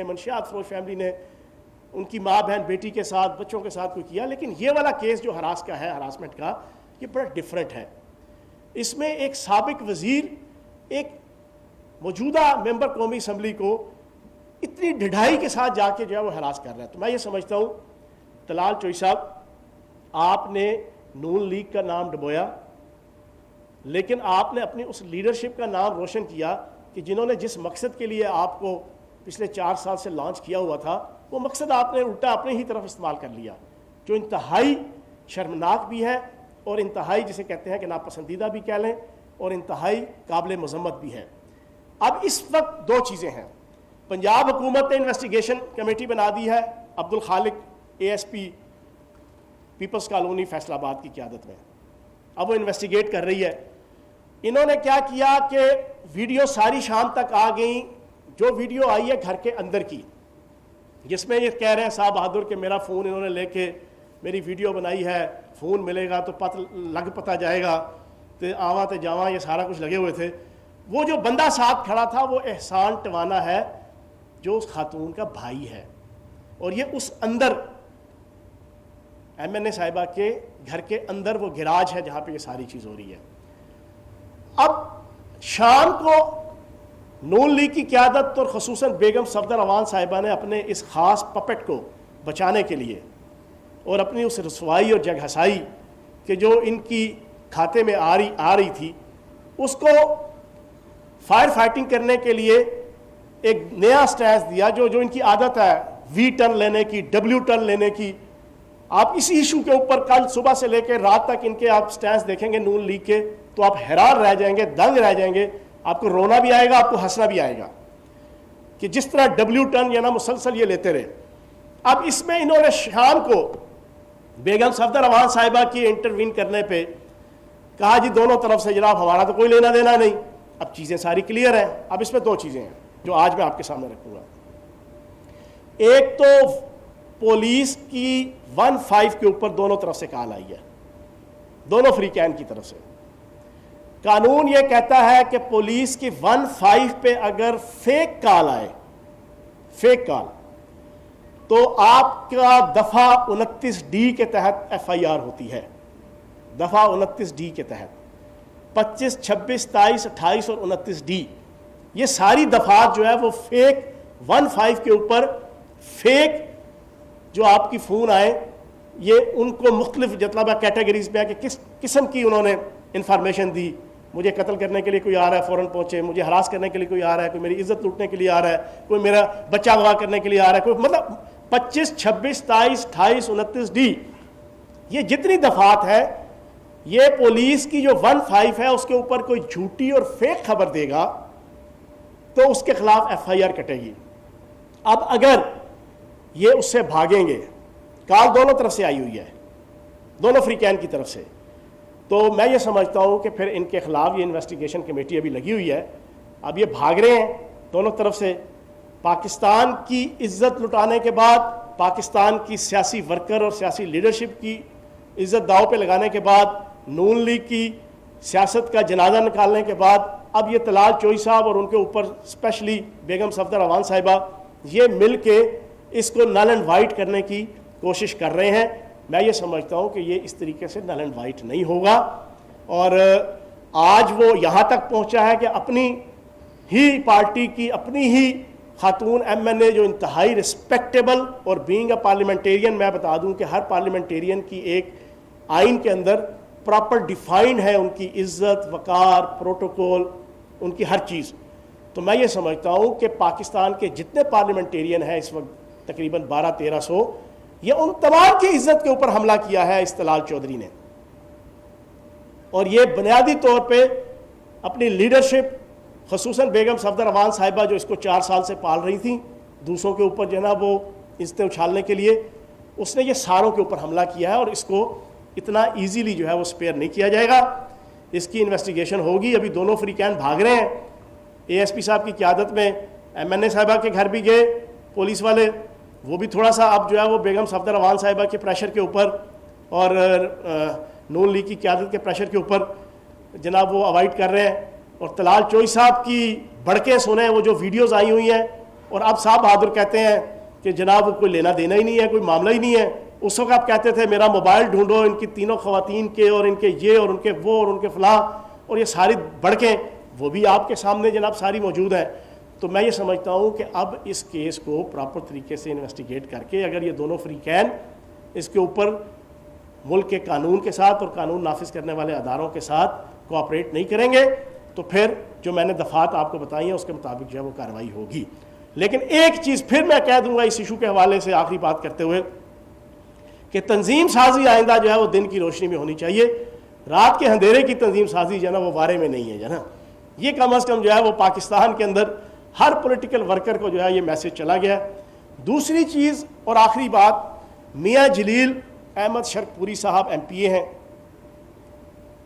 منشیات فروش فیملی نے ان کی ماں بہن بیٹی کے ساتھ بچوں کے ساتھ کوئی کیا، لیکن یہ والا کیس جو ہراس کا ہے، ہراسمنٹ کا، یہ بڑا ڈیفرنٹ ہے۔ اس میں ایک سابق وزیر ایک موجودہ ممبر قومی اسمبلی کو اتنی ڈھڑائی کے ساتھ جا کے جو ہے وہ ہراس کر رہا ہے۔ تو میں یہ سمجھتا ہوں طلال چوئی صاحب، آپ نے نون لیگ کا نام ڈبویا، لیکن آپ نے اپنی اس لیڈرشپ کا نام روشن کیا کہ جنہوں نے جس مقصد کے لیے آپ کو پچھلے 4 سال سے لانچ کیا ہوا تھا، وہ مقصد آپ نے الٹا اپنے ہی طرف استعمال کر لیا، جو انتہائی شرمناک بھی ہے اور انتہائی جسے کہتے ہیں کہ ناپسندیدہ بھی کہہ لیں اور انتہائی قابل مذمت بھی ہے۔ اب اس وقت 2 چیزیں ہیں۔ پنجاب حکومت نے انویسٹیگیشن کمیٹی بنا دی ہے Abdul Khaliq ASP Peoples colony Faisal آباد کی قیادت میں، اب وہ انویسٹیگیٹ کر رہی ہے۔ انہوں نے کیا کیا کہ ویڈیو ساری شام تک آ گئیں، جو ویڈیو آئی ہے گھر کے اندر کی، جس میں یہ کہہ رہے ہیں صاحب بہادر کہ میرا فون انہوں نے لے کے میری ویڈیو بنائی ہے، فون ملے گا تو پتہ جائے گا، تو آواں تے جاواں یہ سارا کچھ لگے ہوئے تھے۔ وہ جو بندہ ساتھ کھڑا تھا وہ احسان ٹوانا ہے، جو اس خاتون کا بھائی ہے، اور یہ اس اندر MNA صاحبہ کے گھر کے اندر وہ گراج ہے جہاں پہ یہ ساری چیز ہو رہی ہے۔ اب شام کو نون لیگ کی قیادت اور خصوصاً بیگم صفدر اعوان صاحبہ نے اپنے اس خاص پپٹ کو بچانے کے لیے اور اپنی اس رسوائی اور جگ ہسائی کہ جو ان کی کھاتے میں آ رہی تھی، اس کو فائر فائٹنگ کرنے کے لیے ایک نیا سٹینس دیا، جو ان کی عادت ہے V ٹرن لینے کی، W ٹرن لینے کی۔ آپ اسی ایشو کے اوپر کل صبح سے لے کے رات تک ان کے آپ سٹینس دیکھیں گے نون لیگ کے، تو آپ حیران رہ جائیں گے، دنگ رہ جائیں گے، آپ کو رونا بھی آئے گا، آپ کو ہنسنا بھی آئے گا کہ جس طرح W ٹرن یا نا مسلسل یہ لیتے رہے۔ اب اس میں انہوں نے شام کو بیگم صفدر اعوان صاحبہ کی انٹروین کرنے پہ کہا جی دونوں طرف سے جناب ہمارا تو کوئی لینا دینا نہیں۔ اب چیزیں ساری کلیئر ہیں۔ اب اس میں 2 چیزیں ہیں جو آج میں آپ کے سامنے رکھوں گا۔ ایک تو پولیس کی 1-5 کے اوپر دونوں طرف سے کال آئی ہے، دونوں فریقین کی طرف سے۔ قانون یہ کہتا ہے کہ پولیس کی 1-5 پہ اگر فیک کال آئے، فیک کال، تو آپ کا دفعہ 29D کے تحت FIR ہوتی ہے، دفعہ 29D کے تحت 25, 26, 27, 28 اور 29D۔ یہ ساری دفعات جو ہے وہ فیک 1-5 کے اوپر فیک جو آپ کی فون آئے، یہ ان کو مختلف جتنا کیٹیگریز میں ہے کہ کس قسم کی انہوں نے انفارمیشن دی۔ مجھے قتل کرنے کے لیے کوئی آ رہا ہے فوراً پہنچے، مجھے ہراس کرنے کے لیے کوئی آ رہا ہے، کوئی میری عزت لوٹنے کے لیے آ رہا ہے، کوئی میرا بچہ اغوا کرنے کے لیے آ رہا ہے، کوئی مطلب 25, 26, 27, 28, 29D، یہ جتنی دفعات ہے، یہ پولیس کی جو 1-5 ہے اس کے اوپر کوئی جھوٹی اور فیک خبر دے گا تو اس کے خلاف FIR کٹے گی۔ اب اگر یہ اس سے بھاگیں گے، کال دونوں طرف سے آئی ہوئی ہے، دونوں فریقین کی طرف سے، تو میں یہ سمجھتا ہوں کہ پھر ان کے خلاف یہ انویسٹیگیشن کمیٹی ابھی لگی ہوئی ہے۔ اب یہ بھاگ رہے ہیں دونوں طرف سے، پاکستان کی عزت لٹانے کے بعد، پاکستان کی سیاسی ورکر اور سیاسی لیڈرشپ کی عزت داؤ پہ لگانے کے بعد، نون لیگ کی سیاست کا جنازہ نکالنے کے بعد، اب یہ طلال چوئی صاحب اور ان کے اوپر اسپیشلی بیگم صفدر اعوان صاحبہ یہ مل کے اس کو نل اینڈ وائٹ کرنے کی کوشش کر رہے ہیں۔ میں یہ سمجھتا ہوں کہ یہ اس طریقے سے نل اینڈ وائٹ نہیں ہوگا، اور آج وہ یہاں تک پہنچا ہے کہ اپنی ہی پارٹی کی اپنی ہی خاتون MNA جو انتہائی رسپیکٹیبل، اور بینگ اے پارلیمنٹیرین میں بتا دوں کہ ہر پارلیمنٹیرین کی ایک آئین کے اندر پراپر ڈیفائنڈ ہے ان کی عزت، وقار، پروٹوکول، ان کی ہر چیز۔ تو میں یہ سمجھتا ہوں کہ پاکستان کے جتنے پارلیمنٹیرین ہیں اس وقت تقریباً 1200-1300، یہ ان تمام کی عزت کے اوپر حملہ کیا ہے اس طلال چودھری نے، اور یہ بنیادی طور پہ اپنی لیڈرشپ، خصوصاً بیگم صفدر اعوان صاحبہ جو اس کو 4 سال سے پال رہی تھیں دوسروں کے اوپر جو ہے نا وہ عزتیں اچھالنے کے لیے، اس نے یہ ساروں کے اوپر حملہ کیا ہے، اور اس کو اتنا ایزیلی جو ہے وہ سپیئر نہیں کیا جائے گا۔ اس کی انویسٹیگیشن ہوگی۔ ابھی دونوں فریقین بھاگ رہے ہیں۔ ASP صاحب کی قیادت میں MNA صاحبہ کے گھر بھی گئے پولیس والے، وہ بھی تھوڑا سا اب جو ہے وہ بیگم صفدر اعوان صاحبہ کے پریشر کے اوپر اور نون لیگ کی قیادت کے پریشر کے اوپر جناب وہ اوائڈ کر رہے ہیں۔ اور طلال چوئی صاحب کی بڑکیں سنیں، وہ جو ویڈیوز آئی ہوئی ہیں اور اب صاحب بہادر کہتے ہیں کہ جناب کوئی لینا دینا ہی نہیں ہے, کوئی معاملہ ہی نہیں ہے. اس وقت آپ کہتے تھے میرا موبائل ڈھونڈو ان کی تینوں خواتین کے اور ان کے یہ اور ان کے وہ اور ان کے فلاں اور یہ ساری بڑکیں, وہ بھی آپ کے سامنے جناب ساری موجود ہیں. تو میں یہ سمجھتا ہوں کہ اب اس کیس کو پراپر طریقے سے انویسٹیگیٹ کر کے اگر یہ دونوں فریقین اس کے اوپر ملک کے قانون کے ساتھ اور قانون نافذ کرنے والے اداروں کے ساتھ کوآپریٹ نہیں کریں گے تو پھر جو میں نے دفعات آپ کو بتائی ہیں اس کے مطابق جو ہے وہ کارروائی ہوگی. لیکن ایک چیز پھر میں کہہ دوں گا اس ایشو کے حوالے سے آخری بات کرتے ہوئے کہ تنظیم سازی آئندہ جو ہے وہ دن کی روشنی میں ہونی چاہیے, رات کے اندھیرے کی تنظیم سازی جو ہے نا وہ وارے میں نہیں ہے جو ہے نا. یہ کم از کم جو ہے وہ پاکستان کے اندر ہر پولیٹیکل ورکر کو جو ہے یہ میسج چلا گیا. دوسری چیز اور آخری بات, میاں جلیل احمد شرک پوری صاحب ایم پی اے ہیں,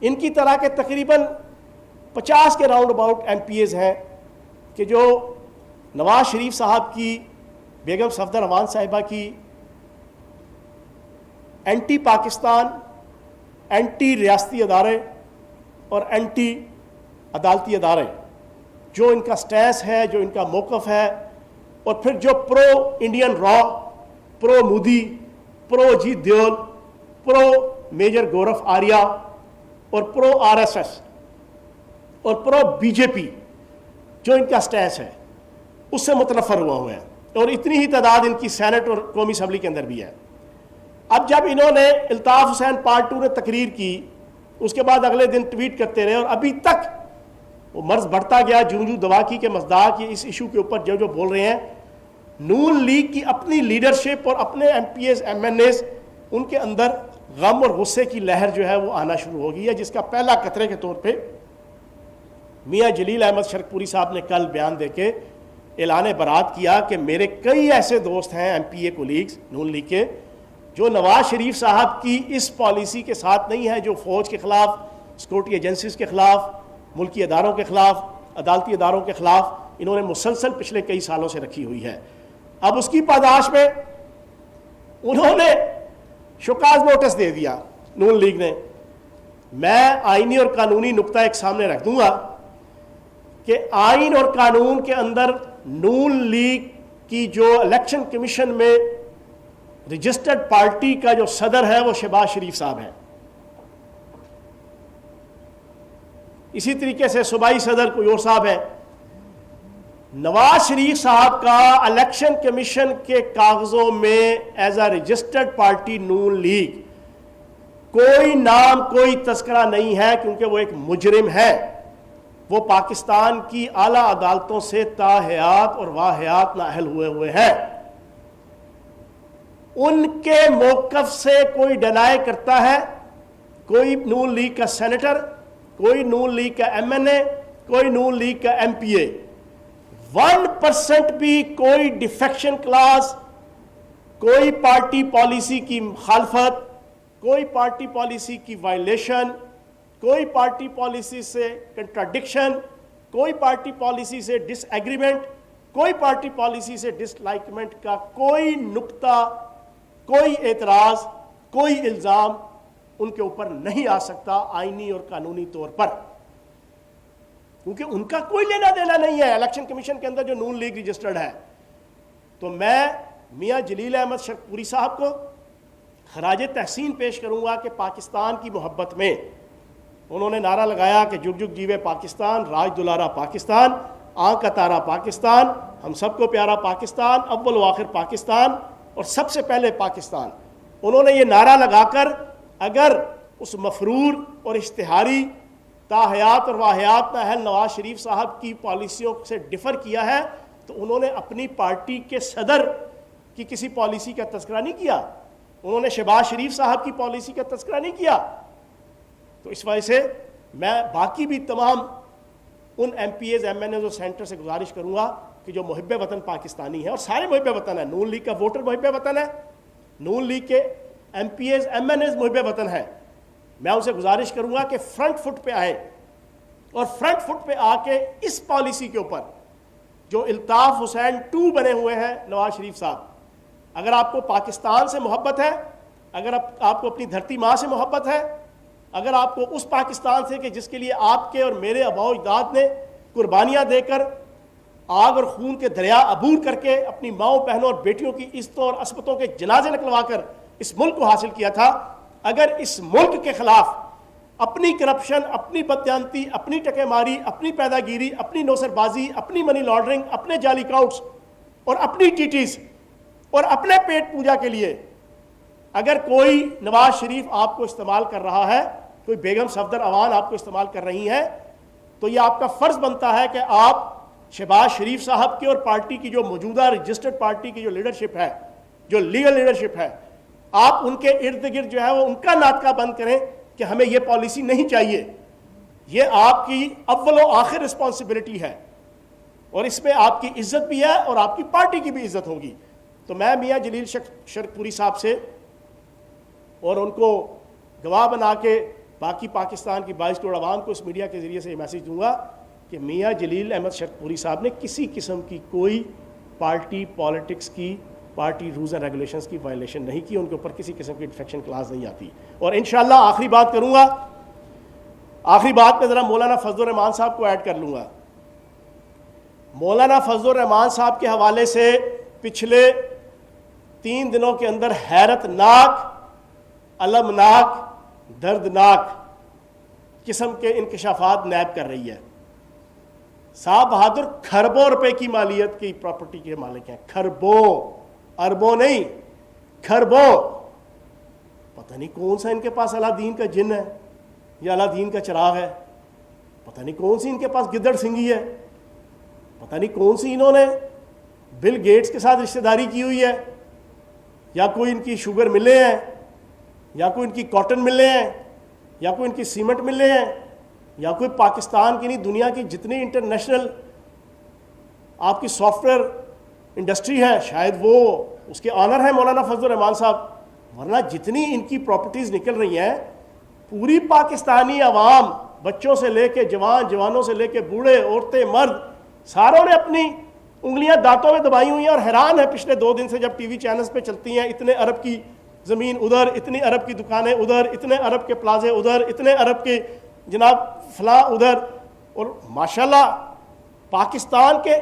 ان کی طرح کے تقریباً 50 کے round about M P as ہیں کہ جو نواز شریف صاحب کی, بیگم صفدر امان صاحبہ کی اینٹی پاکستان, اینٹی ریاستی ادارے اور اینٹی عدالتی ادارے جو ان کا سٹینس ہے, جو ان کا موقف ہے, اور پھر جو پرو انڈین را, پرو مودی, پرو اجیت دیول, پرو میجر گورف آریہ اور پرو آر ایس ایس اور پرو بی جے پی جو ان کا سٹینس ہے اس سے متنفر ہوا ہوئے ہیں, اور اتنی ہی تعداد ان کی سینٹ اور قومی اسمبلی کے اندر بھی ہے. اب جب انہوں نے الطاف حسین پارٹ 2 نے تقریر کی, اس کے بعد اگلے دن ٹویٹ کرتے رہے اور ابھی تک وہ مرض بڑھتا گیا, جوں دوا کی کے مزداق اس ایشو کے اوپر جو بول رہے ہیں. نون لیگ کی اپنی لیڈرشپ اور اپنے M P as M N as, ان کے اندر غم اور غصے کی لہر جو ہے وہ آنا شروع ہو گئی ہے, جس کا پہلا قطرے کے طور پہ میاں جلیل احمد شرک پوری صاحب نے کل بیان دے کے اعلان برات کیا کہ میرے کئی ایسے دوست ہیں ایم پی اے کولیگز نون لیگ کے جو نواز شریف صاحب کی اس پالیسی کے ساتھ نہیں ہے, جو فوج کے خلاف, سیکورٹی ایجنسیز کے خلاف, ملکی اداروں کے خلاف, عدالتی اداروں کے خلاف انہوں نے مسلسل پچھلے کئی سالوں سے رکھی ہوئی ہے. اب اس کی پاداش میں انہوں نے شوکاز نوٹس دے دیا نون لیگ نے. میں آئینی اور قانونی نقطہ ایک سامنے رکھ دوں گا کہ آئین اور قانون کے اندر نون لیگ کی جو الیکشن کمیشن میں رجسٹرڈ پارٹی کا جو صدر ہے وہ شہباز شریف صاحب ہیں. اسی طریقے سے صوبائی صدر کوئی اور صاحب ہے. نواز شریف صاحب کا الیکشن کمیشن کے کاغذوں میں as a registered party Noon League کوئی نام, کوئی تذکرہ نہیں ہے, کیونکہ وہ ایک مجرم ہے. وہ پاکستان کی اعلیٰ عدالتوں سے تاحیات اور واحیات نااہل ہوئے ہیں. ان کے موقف سے کوئی ڈینائی کرتا ہے, کوئی نون لیگ کا سینیٹر, کوئی نون لیگ کا ایم این اے, کوئی نون لیگ کا ایم پی اے, 1% بھی کوئی ڈیفیکشن کلاس, کوئی پارٹی پالیسی کی مخالفت, کوئی پارٹی پالیسی کی وائلیشن, کوئی پارٹی پالیسی سے کنٹراڈکشن, کوئی پارٹی پالیسی سے ڈس ایگریمنٹ, کوئی پارٹی پالیسی سے ڈس لائکمنٹ کا کوئی نقطہ, کوئی اعتراض, کوئی الزام ان کے اوپر نہیں آ سکتا آئینی اور قانونی طور پر, کیونکہ ان کا کوئی لینا دینا نہیں ہے الیکشن کمیشن کے اندر جو نون لیگ رجسٹرڈ ہے. تو میں میاں جلیل احمد شرک پوری صاحب کو خراج تحسین پیش کروں گا کہ پاکستان کی محبت میں انہوں نے نعرہ لگایا کہ جگ جگ جیوے پاکستان, راج دلارا پاکستان, آنکھ کا تارا پاکستان, ہم سب کو پیارا پاکستان, اول و آخر پاکستان اور سب سے پہلے پاکستان. انہوں نے یہ نعرہ لگا کر اگر اس مفرور اور اشتہاری تاحیات اور واحیات نااہل نواز شریف صاحب کی پالیسیوں سے ڈفر کیا ہے تو انہوں نے اپنی پارٹی کے صدر کی کسی پالیسی کا تذکرہ نہیں کیا, انہوں نے شہباز شریف صاحب کی پالیسی کا تذکرہ نہیں کیا. تو اس وجہ سے میں باقی بھی تمام ان M P as, M N as اور سینٹر سے گزارش کروں گا کہ جو محب وطن پاکستانی ہیں, اور سارے محب وطن ہیں, نون لیگ کا ووٹر محب وطن ہے, نون لیگ کے ایم پی ایز, ایم این ایز محب وطن ہیں, میں ان سے گزارش کروں گا کہ فرنٹ فٹ پہ آئیں اور فرنٹ فٹ پہ آ کے اس پالیسی کے اوپر جو الطاف حسین 2 بنے ہوئے ہیں نواز شریف صاحب, اگر آپ کو پاکستان سے محبت ہے, اگر آپ کو اپنی دھرتی ماں سے محبت ہے, اگر آپ کو اس پاکستان سے کہ جس کے لیے آپ کے اور میرے آباء و اجداد نے قربانیاں دے کر آگ اور خون کے دریا عبور کر کے اپنی ماؤں بہنوں اور بیٹیوں کی عزتوں اور عصمتوں کے جنازے نکلوا کر اس ملک کو حاصل کیا تھا، اگر اس ملک کے خلاف اپنی کرپشن، اپنی بددیانتی، اپنی ٹکے ماری، اپنی پیدا گیری، اپنی نوسر بازی، اپنی منی لانڈرنگ، اپنے جعلی اکاؤنٹس اور اپنی ٹیٹیز اور اپنے پیٹ پوجا کے لیے اگر کوئی نواز شریف آپ کو استعمال کر رہا ہے، کوئی بیگم صفدر اوان آپ کو استعمال کر رہی ہیں، تو یہ آپ کا فرض بنتا ہے کہ آپ شہباز شریف صاحب کی اور پارٹی کی جو موجودہ رجسٹرڈ پارٹی کی جو لیڈرشپ ہے، جو لیگل لیڈرشپ ہے، آپ ان کے ارد گرد جو ہے وہ ان کا ناطقہ بند کریں کہ ہمیں یہ پالیسی نہیں چاہیے۔ یہ آپ کی اول و آخر رسپانسبلٹی ہے، اور اس میں آپ کی عزت بھی ہے اور آپ کی پارٹی کی بھی عزت ہوگی۔ تو میں میاں جلیل شرک صاحب سے اور ان کو گواہ بنا کے باقی پاکستان کی 22 کروڑ عوام کو اس میڈیا کے ذریعے سے یہ میسیج دوں گا کہ میاں جلیل احمد شرک صاحب نے کسی قسم کی کوئی پارٹی پالیٹکس کی، پارٹی رولز اینڈ ریگولیشنز کی وائلیشن نہیں کی، ان کے اوپر کسی قسم کی انفیکشن کلاس نہیں آتی۔ اور انشاءاللہ آخری بات کروں گا، آخری بات میں ذرا مولانا فضل الرحمان صاحب کو ایڈ کر لوں گا۔ مولانا فضل الرحمان صاحب کے حوالے سے پچھلے 3 دنوں کے اندر حیرت ناک، المناک، دردناک قسم کے انکشافات نیب کر رہی ہے۔ صاحب بہادر کھربوں روپے کی مالیت کی پراپرٹی کے مالک ہیں، کھربوں، اربوں نہیں، کھربوں۔ پتہ نہیں کون سا ان کے پاس اللہ دین کا جن ہے یا اللہ دین کا چراغ ہے، پتہ نہیں کون سی ان کے پاس گدڑ سنگھی ہے، پتہ نہیں کون سی انہوں نے بل گیٹس کے ساتھ رشتہ داری کی ہوئی ہے، یا کوئی ان کی شوگر ملے ہیں، یا کوئی ان کی کاٹن ملے ہیں، یا کوئی ان کی سیمنٹ ملے ہیں، یا کوئی پاکستان کی نہیں دنیا کی جتنی انٹرنیشنل آپ کی سافٹ ویئر انڈسٹری ہے شاید وہ اس کے آنر ہیں مولانا فضل الرحمان صاحب۔ ورنہ جتنی ان کی پراپرٹیز نکل رہی ہیں، پوری پاکستانی عوام، بچوں سے لے کے جوان، جوانوں سے لے کے بوڑھے، عورتیں، مرد، ساروں نے اپنی انگلیاں دانتوں میں دبائی ہوئی ہیں اور حیران ہے پچھلے 2 دن سے جب ٹی وی چینلز پہ چلتی ہیں، اتنے ارب کی زمین ادھر، اتنی ارب کی دکانیں ادھر، اتنے ارب کے پلازے ادھر، اتنے ارب کے جناب فلاں ادھر، اور ماشاءاللہ پاکستان کے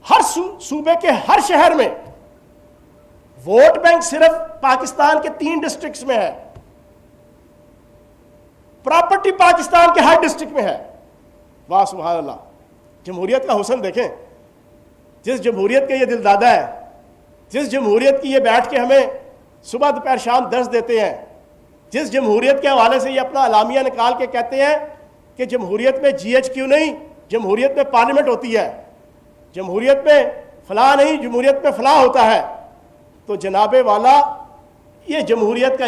ہر صوبے کے ہر شہر میں ووٹ بینک صرف پاکستان کے 3 ڈسٹرکٹس میں ہے، پراپرٹی پاکستان کے ہر ڈسٹرکٹ میں ہے۔ واہ سبحان اللہ، جمہوریت کا حسن دیکھیں، جس جمہوریت کے یہ دل دادا ہے، جس جمہوریت کی یہ بیٹھ کے ہمیں صبح دوپہر شام درس دیتے ہیں، جس جمہوریت کے حوالے سے یہ اپنا اعلامیہ نکال کے کہتے ہیں کہ جمہوریت میں جی ایچ کیو نہیں، جمہوریت میں پارلیمنٹ ہوتی ہے، جمہوریت میں فلاں نہیں، جمہوریت میں فلاں ہوتا ہے، تو جناب والا یہ جمہوریت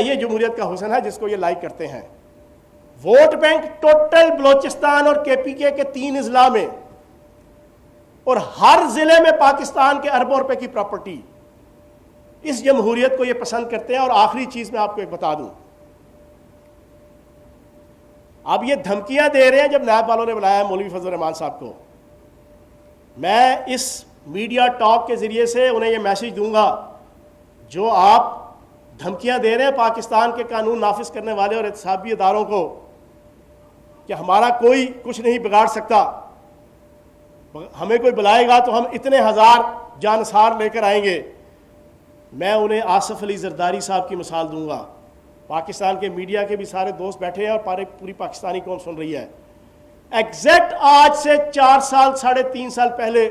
کا حسن ہے جس کو یہ لائک کرتے ہیں۔ ووٹ بینک ٹوٹل بلوچستان اور کے پی کے 3 اضلاع میں، اور ہر ضلع میں پاکستان کے اربوں روپے کی پراپرٹی، اس جمہوریت کو یہ پسند کرتے ہیں۔ اور آخری چیز میں آپ کو ایک بتا دوں، اب یہ دھمکیاں دے رہے ہیں جب نیب والوں نے بلایا مولوی فضل الرحمان صاحب کو، میں اس میڈیا ٹاک کے ذریعے سے انہیں یہ میسیج دوں گا، جو آپ دھمکیاں دے رہے ہیں پاکستان کے قانون نافذ کرنے والے اور احتسابی اداروں کو کہ ہمارا کوئی کچھ نہیں بگاڑ سکتا، ہمیں کوئی بلائے گا تو ہم اتنے ہزار جانثار لے کر آئیں گے، میں انہیں آصف علی زرداری صاحب کی مثال دوں گا۔ پاکستان کے میڈیا کے بھی سارے دوست بیٹھے ہیں اور پوری پاکستانی قوم سن رہی ہے۔ ایگزیکٹ آج سے 4 سال 3.5 سال پہلے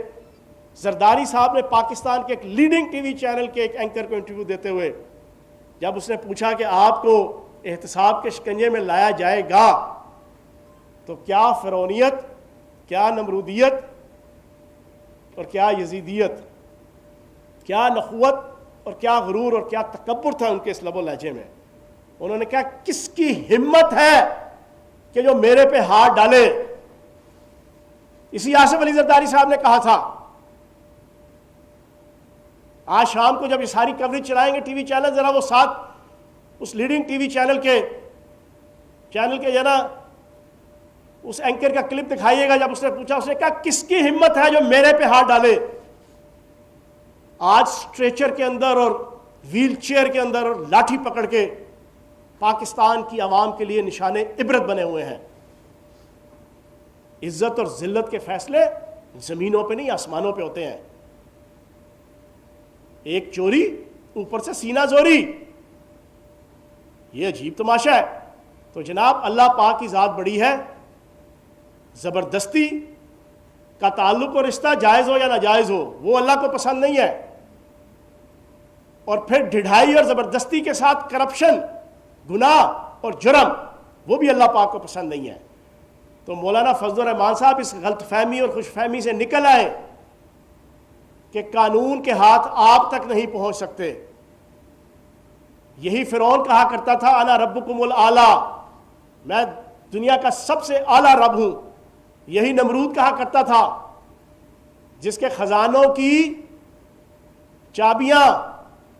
زرداری صاحب نے پاکستان کے ایک لیڈنگ ٹی وی چینل کے ایک اینکر کو انٹرویو دیتے ہوئے جب اس نے پوچھا کہ آپ کو احتساب کے شکنجے میں لایا جائے گا تو کیا فرعونیت، کیا نمرودیت اور کیا یزیدیت، کیا نخوت اور کیا غرور اور کیا تکبر تھا ان کے اس لب و لہجے میں، انہوں نے کہا کس کی ہمت ہے کہ جو میرے پہ ہاتھ ڈالے۔ اسی آصف علی زرداری صاحب نے کہا تھا، آج شام کو جب یہ ساری کوریج چلائیں گے ٹی وی چینل، ذرا وہ ساتھ اس لیڈنگ ٹی وی چینل کے ذرا اس اینکر کا کلپ دکھائیے گا، جب اس نے پوچھا، اس نے کہا کس کی ہمت ہے جو میرے پہ ہاتھ ڈالے۔ آج سٹریچر کے اندر اور ویل چیئر کے اندر اور لاٹھی پکڑ کے پاکستان کی عوام کے لیے نشان عبرت بنے ہوئے ہیں۔ عزت اور ذلت کے فیصلے زمینوں پہ نہیں آسمانوں پہ ہوتے ہیں. ایک چوری اوپر سے سینہ زوری, یہ عجیب تماشا ہے. تو جناب اللہ پاک کی ذات بڑی ہے. زبردستی کا تعلق اور رشتہ جائز ہو یا ناجائز ہو وہ اللہ کو پسند نہیں ہے. اور پھر ڈھڑائی اور زبردستی کے ساتھ کرپشن, گناہ اور جرم, وہ بھی اللہ پاک کو پسند نہیں ہے. تو مولانا فضل الرحمان صاحب اس غلط فہمی اور خوش فہمی سے نکل آئے کہ قانون کے ہاتھ آپ تک نہیں پہنچ سکتے. یہی فرعون کہا کرتا تھا انا ربکم الاعلی, میں دنیا کا سب سے اعلیٰ رب ہوں. یہی نمرود کہا کرتا تھا جس کے خزانوں کی چابیاں,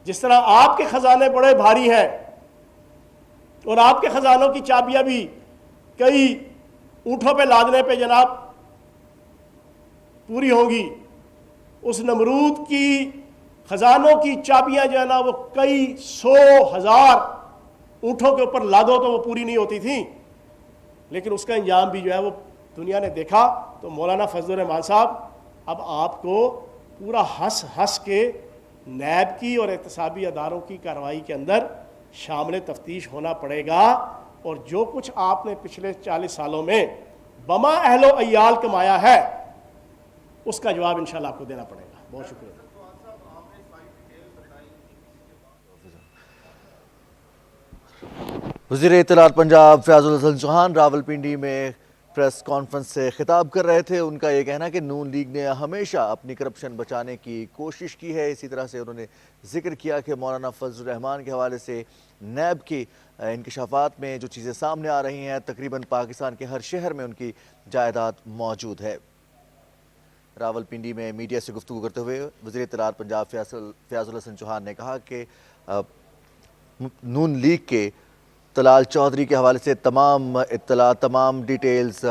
جس طرح آپ کے خزانے بڑے بھاری ہیں اور آپ کے خزانوں کی چابیاں بھی کئی اونٹوں پہ لادنے پہ جناب پوری ہوں گی, اس نمرود کی خزانوں کی چابیاں جو ہے نا وہ کئی 100,000 اونٹوں کے اوپر لادو تو وہ پوری نہیں ہوتی تھیں. لیکن اس کا انجام بھی جو ہے وہ دنیا نے دیکھا. تو مولانا فضل الرحمان صاحب اب آپ کو پورا ہنس ہنس کے نیب کی اور احتسابی اداروں کی کارروائی کے اندر شامل تفتیش ہونا پڑے گا. اور جو کچھ آپ نے پچھلے 40 سالوں میں بما اہل و عیال کمایا ہے اس کا جواب انشاءاللہ آپ کو دینا پڑے گا. بہت شکریہ. وزیر اطلاعات پنجاب فیاض الحسن چوہان راولپنڈی میں پریس کانفرنس سے خطاب کر رہے تھے. ان کا یہ کہنا کہ نون لیگ نے ہمیشہ اپنی کرپشن بچانے کی کوشش کی ہے. اسی طرح سے انہوں نے ذکر کیا کہ مولانا فضل الرحمان کے حوالے سے نیب کی انکشافات میں جو چیزیں سامنے آ رہی ہیں تقریباً پاکستان کے ہر شہر میں ان کی جائیداد موجود ہے. راولپنڈی میں میڈیا سے گفتگو کرتے ہوئے وزیر اطلاعات پنجاب فیاض الحسن چوہان نے کہا کہ نون لیگ کے طلال چودھری کے حوالے سے تمام اطلاعات تمام ڈیٹیلز